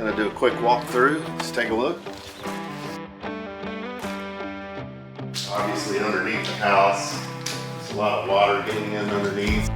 Gonna do a quick walkthrough. Let's take a look. Obviously underneath the house, there's a lot of water getting in underneath.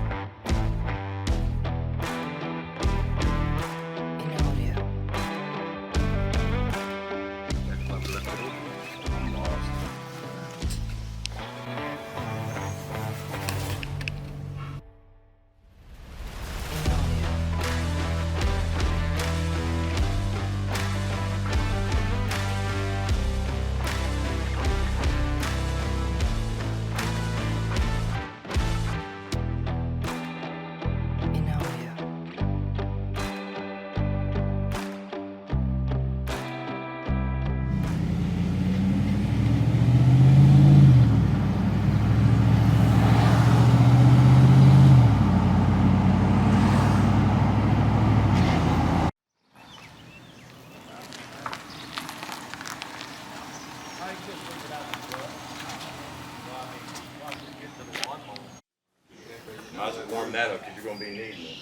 Might as well warm that up because you're going to be needing it.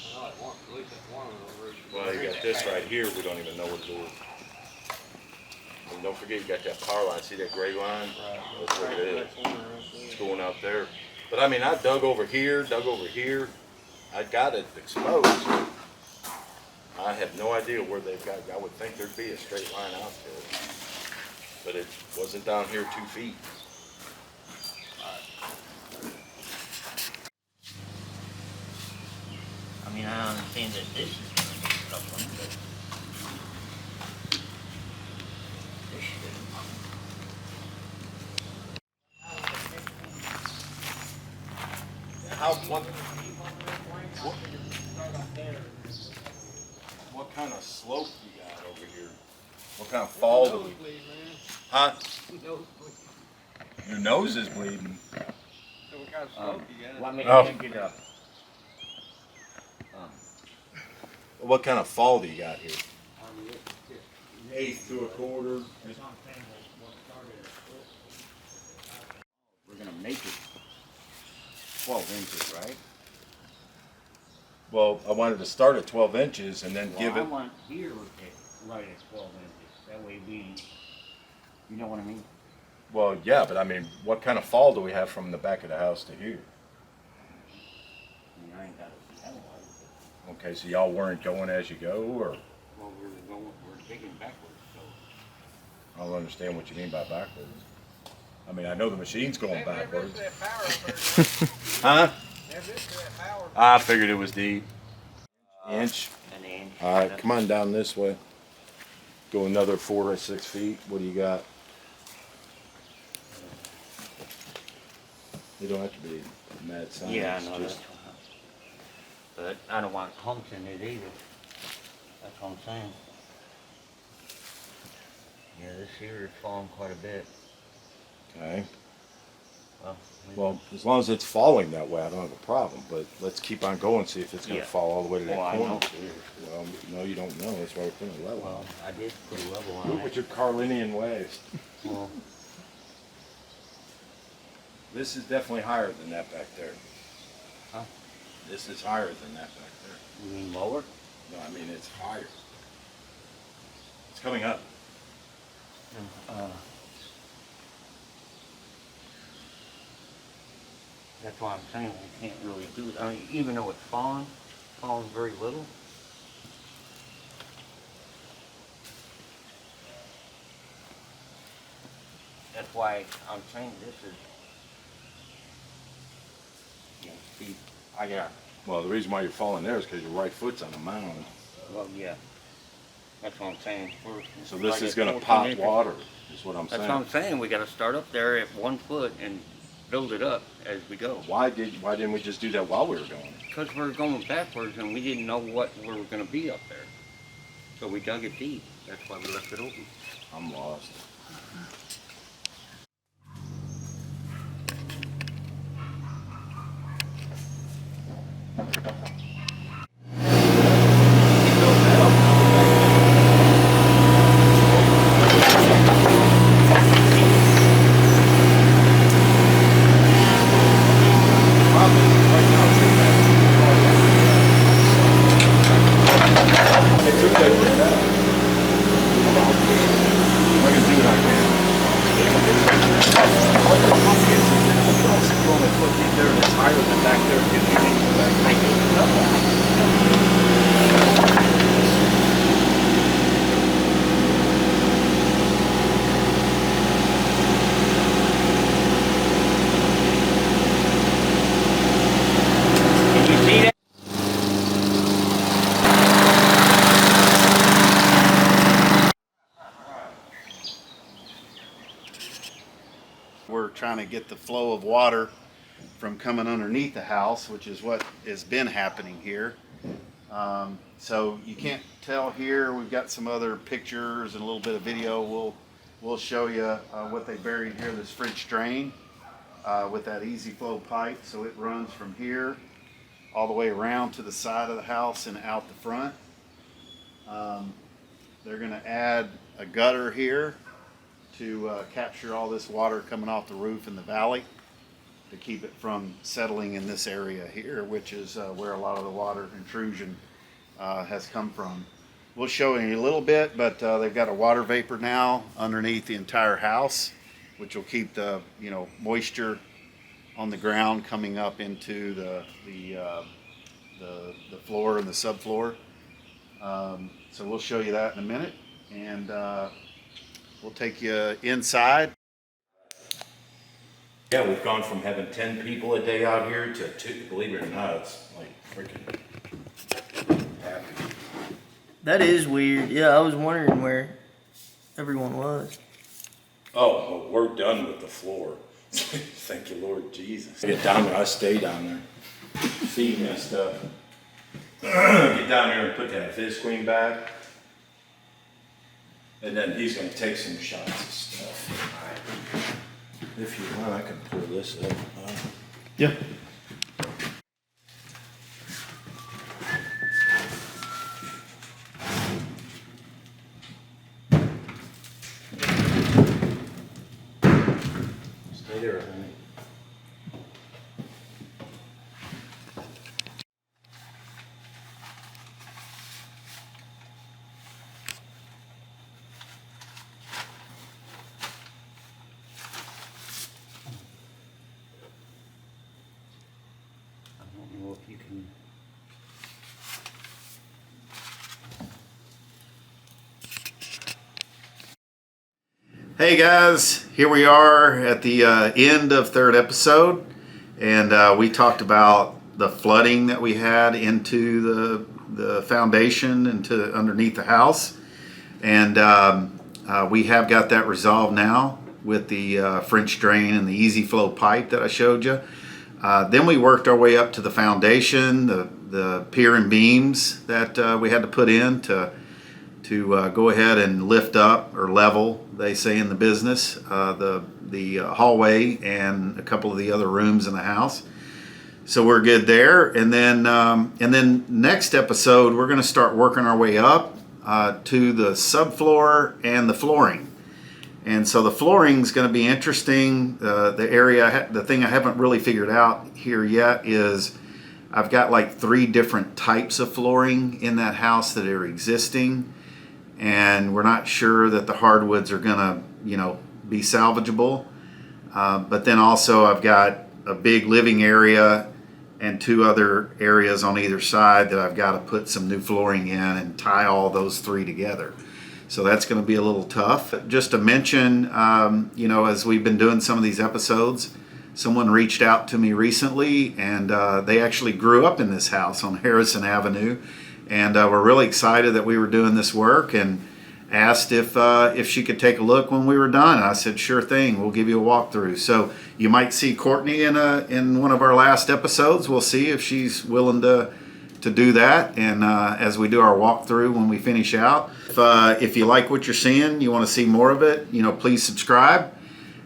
Well, you got this right here. We don't even know what to do. And don't forget, you got that power line. See that gray line? That's what it is. It's going out there. But I mean, I dug over here. I got it exposed. I have no idea where they've got it. I would think there'd be a straight line out there. But it wasn't down here 2 feet. I mean, I understand that this is going to be a tough one, but this shouldn't. What kind of slope you got over here? What kind of fall do we? Huh? Your nose is bleeding. So what kind of slope you got? Want me Oh. to get up? What kind of fall do you got here? 1/8 to 1/4. We're going to make it 12 inches, right? Well, I wanted to start at 12 inches and then give I it. want here at right at 12 inches. That way you know what I mean? Well, yeah, but I mean, what kind of fall do we have from the back of the house to here? I mean, I ain't got a tell. Okay, so y'all weren't going as you go, or Well, we're digging backwards, so. I don't understand what you mean by backwards. I mean, I know the machine's going backwards. Huh? I figured it was deep. Inch. An inch. All right, come on down this way. Go another 4 or 6 feet. What do you got? You don't have to be mad science. Yeah, I know just- that. But I don't want humps in it either. That's what I'm saying. Yeah, this here is falling quite a bit. Okay. Well, Well, as long as it's falling that way, I don't have a problem. But let's keep on going, see if it's going to Yeah. fall all the way to that well, I corner. know it is. Well, no, you don't know. That's why we're putting a level Well, on. I did put a level on Look it. at your Carlinian waves. Well, This is definitely higher than that back there. huh? This is higher than that back there. You mean lower? No, I mean it's higher. It's coming up. That's why I'm saying we can't really do it. I mean, even though it's falling very little. That's why I'm saying this is, you know, see, I got, Well, the reason why you're falling there is because your right foot's on a mound. well, yeah. That's what I'm saying. So this right is at going to 14 pop inches. water, is what I'm That's saying. what I'm saying. We got to start up there at 1 foot and build it up as we go. Why didn't we just do that while we were going? Because we were going backwards and we didn't know what we were going to be up there. So we dug it deep. That's why we left it open. I'm lost. I can do it on camera. It's higher than back there. Can you see that? We're trying to get the flow of water from coming underneath the house, which is what has been happening here. So you can't tell here. We've got some other pictures and a little bit of video. We'll show you what they buried here. This French drain with that easy flow pipe. So it runs from here all the way around to the side of the house and out the front. They're going to add a gutter here to capture all this water coming off the roof in the valley to keep it from settling in this area here, which is where a lot of the water intrusion has come from. We'll show you a little bit, but they've got a water vapor now underneath the entire house, which will keep the moisture on the ground coming up into the floor and the subfloor. So we'll show you that in a minute, and we'll take you inside. Yeah, we've gone from having 10 people a day out here to 2. Believe it or not, it's like freaking happy. That is weird. Yeah, I was wondering where everyone was. Oh, well, we're done with the floor. Thank you, Lord Jesus. Get down there. I stay down there. Feeding and stuff. Get down there and put that fizz queen back. And then he's going to take some shots of stuff. If you want, I can pull this up. Yeah. Stay there, honey. I don't know if you can. Hey guys, here we are at the end of third episode, and we talked about the flooding that we had into the foundation into underneath the house, and we have got that resolved now with the French drain and the easy flow pipe that I showed you. Then we worked our way up to the foundation, the pier and beams that we had to put in to go ahead and lift up or level, they say in the business, the hallway and a couple of the other rooms in the house. So we're good there. And then next episode, we're going to start working our way up to the subfloor and the flooring. And so the flooring is going to be interesting. The thing I haven't really figured out here yet is I've got like 3 different types of flooring in that house that are existing, and we're not sure that the hardwoods are going to, be salvageable. But then also I've got a big living area and 2 other areas on either side that I've got to put some new flooring in and tie all those 3 together. So that's going to be a little tough. Just to mention, as we've been doing some of these episodes, someone reached out to me recently, and they actually grew up in this house on Harrison Avenue, and were really excited that we were doing this work, and asked if she could take a look when we were done. I said, sure thing, we'll give you a walkthrough. So you might see Courtney in one of our last episodes. We'll see if she's willing to do that, and as we do our walkthrough when we finish out. If you like what you're seeing, you want to see more of it, please subscribe.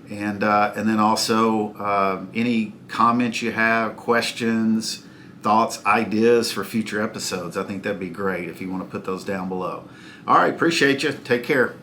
And then also any comments you have, questions, thoughts, ideas for future episodes. I think that'd be great if you want to put those down below. All right, appreciate you. Take care.